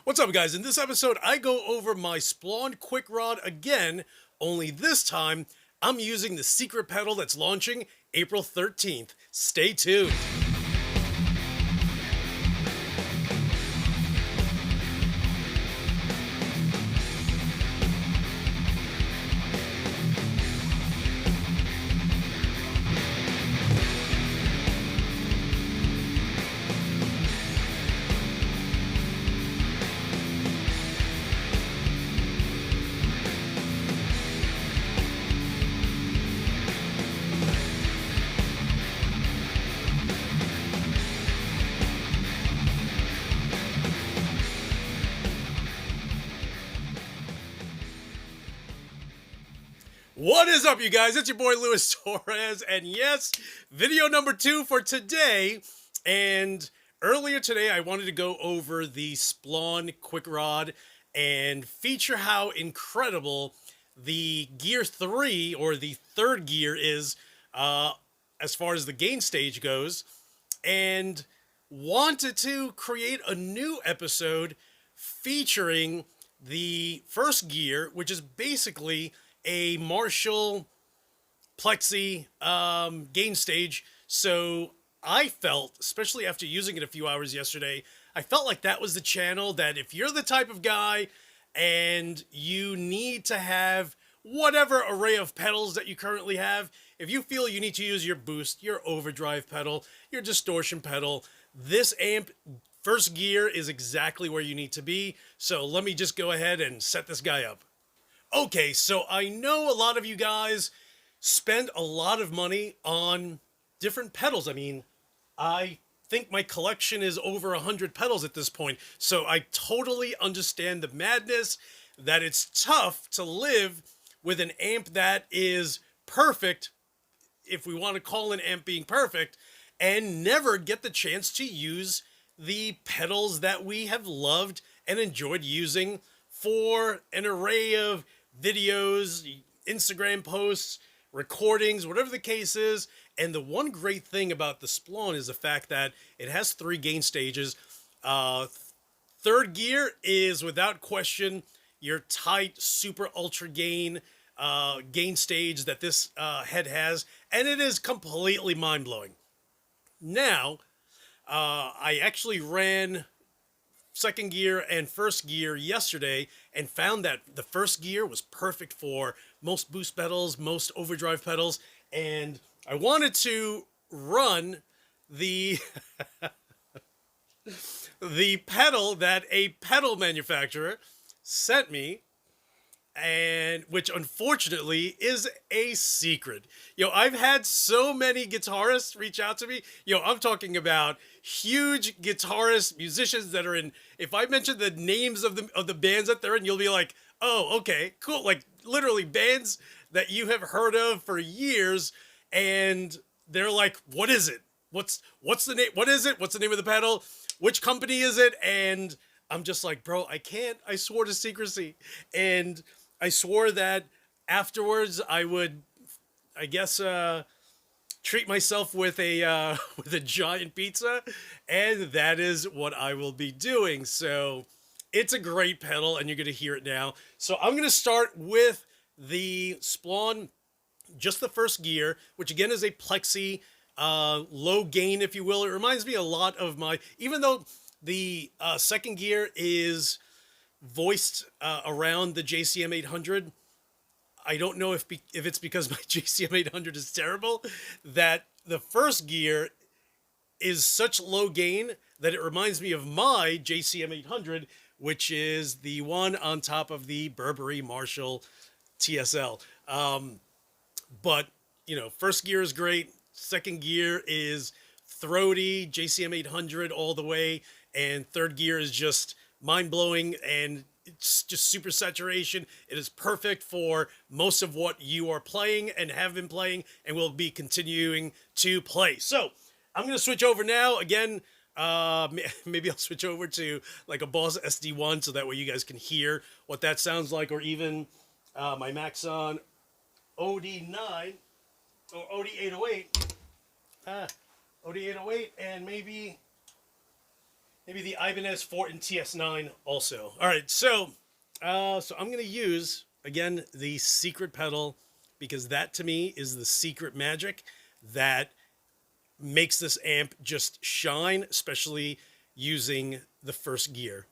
What's up, guys? In this episode, I go over my Splawn Quick Rod again, only this time, I'm using the secret pedal that's launching April 13th. Stay tuned. What is up, you guys? It's your boy Luis Torres, and yes, video number 2 for today. And earlier today, I wanted to go over the Splawn Quick Rod and feature how incredible the Gear 3, or the third gear, is as far as the gain stage goes, and wanted to create a new episode featuring the first gear, which is basically a Marshall Plexi gain stage. So I felt, especially after using it a few hours yesterday, I felt like that was the channel that if you're the type of guy and you need to have whatever array of pedals that you currently have, if you feel you need to use your boost, your overdrive pedal, your distortion pedal, this amp first gear is exactly where you need to be. So let me just go ahead and set this guy up. Okay, so I know a lot of you guys spend a lot of money on different pedals. I mean, I think my collection is over 100 pedals at this point, so I totally understand the madness that it's tough to live with an amp that is perfect, if we want to call an amp being perfect, and never get the chance to use the pedals that we have loved and enjoyed using for an array of videos, Instagram posts, recordings, whatever the case is. And the one great thing about the Splawn is the fact that it has 3 gain stages. Third gear is without question your tight, super ultra gain gain stage that this head has, and it is completely mind-blowing. Now, I actually ran second gear and first gear yesterday and found that the first gear was perfect for most boost pedals, most overdrive pedals, and I wanted to run the the pedal that a pedal manufacturer sent me, and which unfortunately is a secret. I've had so many guitarists reach out to me. I'm talking about huge guitarists, musicians that are in, if I mention the names of the bands that they're in, you'll be like, oh, okay, cool. Like literally bands that you have heard of for years, and they're like, what is it? What's the name? What is it? What's the name of the pedal? Which company is it? And I'm just like, bro, I can't. I swore to secrecy. And I swore that afterwards I would, I guess, treat myself with a with a giant pizza, and that is what I will be doing. So it's a great pedal, and you're going to hear it now. So I'm going to start with the Splawn, just the first gear, which again is a Plexi low gain, if you will. It reminds me a lot of my, even though the second gear is voiced around the JCM 800. I don't know if it's because my JCM 800 is terrible, that the first gear is such low gain that it reminds me of my JCM 800, which is the one on top of the Burberry Marshall TSL. But, first gear is great. Second gear is throaty, JCM 800 all the way. And third gear is just mind-blowing, and it's just super saturation. It is perfect for most of what you are playing and have been playing and will be continuing to play. So I'm going to switch over now. Again, maybe I'll switch over to like a Boss SD1 so that way you guys can hear what that sounds like, or even my Maxon OD9 or OD808. OD808, and maybe Maybe the Ibanez Fortin TS9 also. All right, so I'm gonna use again the secret pedal because that to me is the secret magic that makes this amp just shine, especially using the first gear.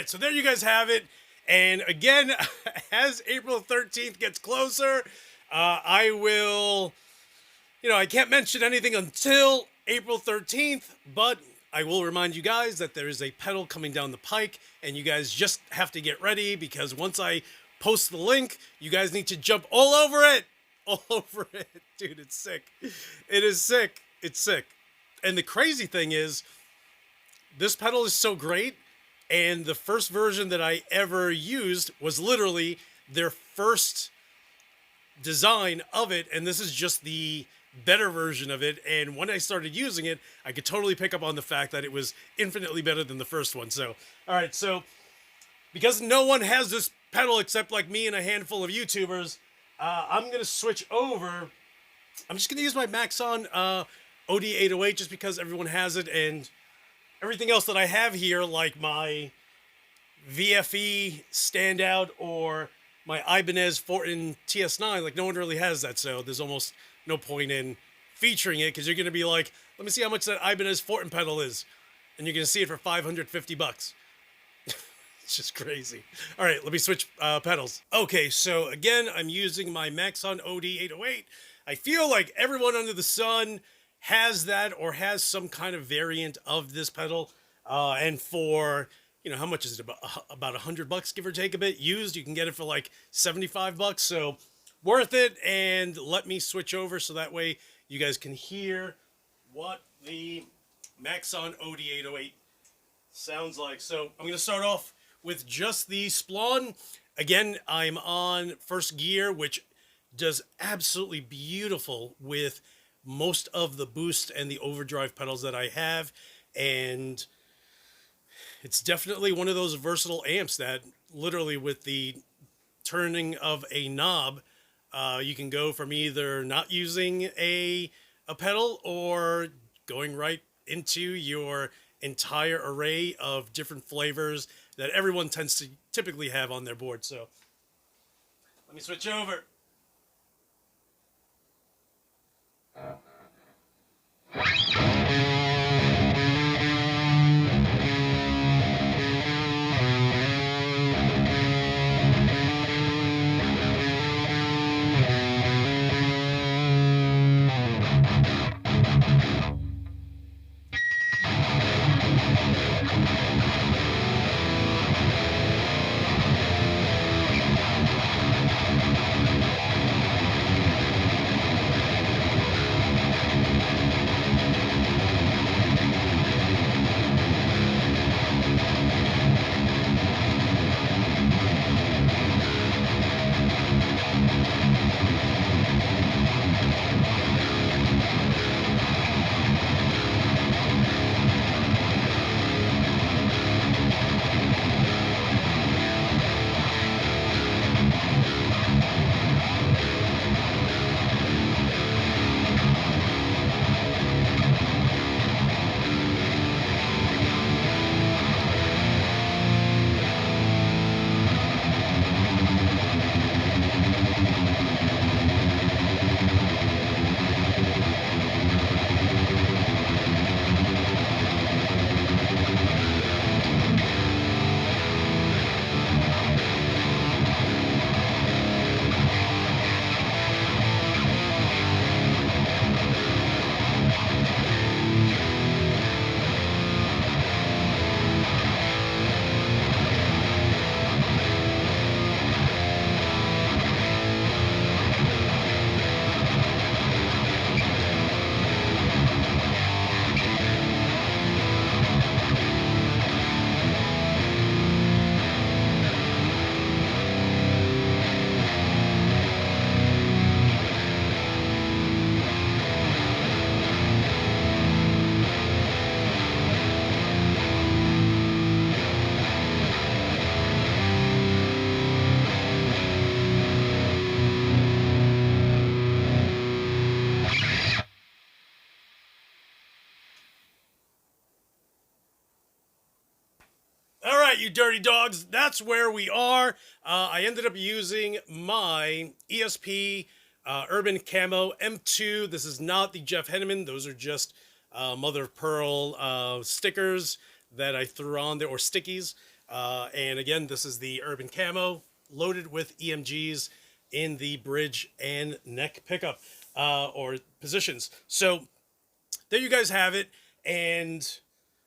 right, so there you guys have it. And again, as April 13th gets closer, I will, I can't mention anything until April 13th, but I will remind you guys that there is a pedal coming down the pike, and you guys just have to get ready, because once I post the link, you guys need to jump all over it. All over it. Dude, it's sick. It is sick. It's sick. And the crazy thing is, this pedal is so great, and the first version that I ever used was literally their first design of it, and this is just the better version of it. And when I started using it, I could totally pick up on the fact that it was infinitely better than the first one. So, all right, so because no one has this pedal except like me and a handful of YouTubers, I'm gonna switch over. I'm just gonna use my Maxon OD808 just because everyone has it, and everything else that I have here, like my VFE standout or my Ibanez Fortin TS9, like no one really has that, so there's almost no point in featuring it because you're going to be like, let me see how much that Ibanez Fortin pedal is, and you're going to see it for $550. It's just crazy. All right, let me switch pedals. Okay, so again, I'm using my Maxon OD808. I feel like everyone under the sun has that or has some kind of variant of this pedal, and for, you know, how much is it? About $100, give or take a bit. Used, you can get it for like $75. So worth it. And let me switch over so that way you guys can hear what the Maxon OD808 sounds like. So I'm going to start off with just the Splawn. Again, I'm on first gear, which does absolutely beautiful with most of the boost and the overdrive pedals that I have. And it's definitely one of those versatile amps that literally with the turning of a knob, you can go from either not using a pedal or going right into your entire array of different flavors that everyone tends to typically have on their board. So let me switch over. All right, you dirty dogs, that's where we are. I ended up using my ESP Urban Camo M2. This is not the Jeff Henneman. Those are just mother of pearl stickers that I threw on there, or stickies. And again, this is the Urban Camo loaded with EMGs in the bridge and neck pickup or positions. So there you guys have it. And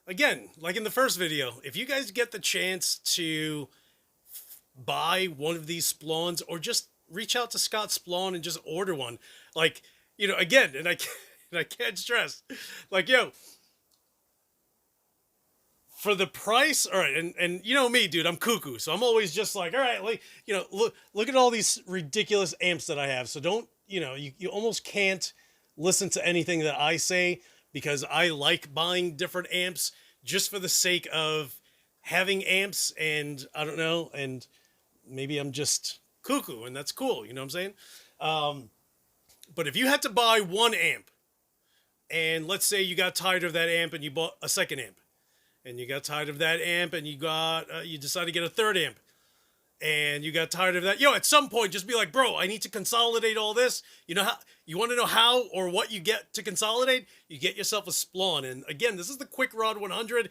again, like in the first video, if you guys get the chance to buy one of these Splawns, or just reach out to Scott Splawn and just order one, like, you know, again, and I can't stress, like, yo, for the price, all right, and you know me, dude, I'm cuckoo, so I'm always just like, all right, like, look at all these ridiculous amps that I have. So don't, you almost can't listen to anything that I say because I like buying different amps just for the sake of having amps, and I don't know, and maybe I'm just cuckoo, and that's cool, you know what I'm saying? But if you had to buy one amp, and let's say you got tired of that amp and you bought a second amp, and you got tired of that amp and you decided to get a third amp, and you got tired of that, at some point just be like, bro, I need to consolidate all this. You want to know how or what you get to consolidate? You get yourself a Splawn. And again, this is the Quick Rod 100.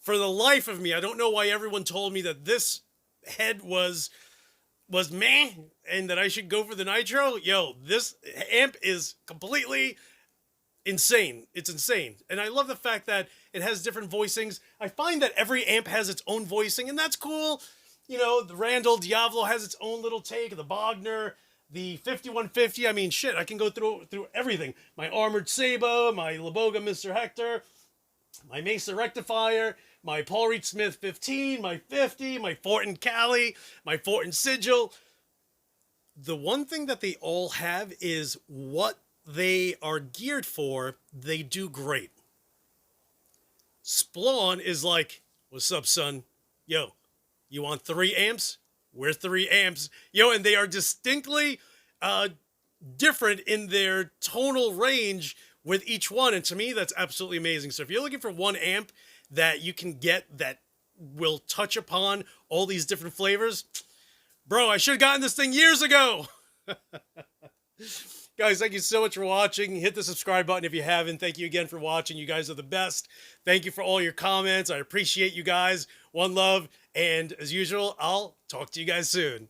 For the life of me, I don't know why everyone told me that this head was meh and that I should go for the Nitro. This amp is completely insane. It's insane. And I love the fact that it has different voicings. I find that every amp has its own voicing, and that's cool. The Randall Diavolo has its own little take, the Bogner, the 5150. I mean, shit, I can go through everything. My Armored Sabo, my Laboga Mr. Hector, my Mesa Rectifier, my Paul Reed Smith 15, my 50, my Fortin Cali, my Fortin Sigil. The one thing that they all have is what they are geared for, they do great. Splawn is like, what's up, son? You want 3 amps? We're 3 amps. And they are distinctly different in their tonal range with each one. And to me, that's absolutely amazing. So if you're looking for one amp that you can get that will touch upon all these different flavors, bro, I should have gotten this thing years ago. Guys, thank you so much for watching. Hit the subscribe button if you haven't. Thank you again for watching. You guys are the best. Thank you for all your comments. I appreciate you guys. One love. And as usual, I'll talk to you guys soon.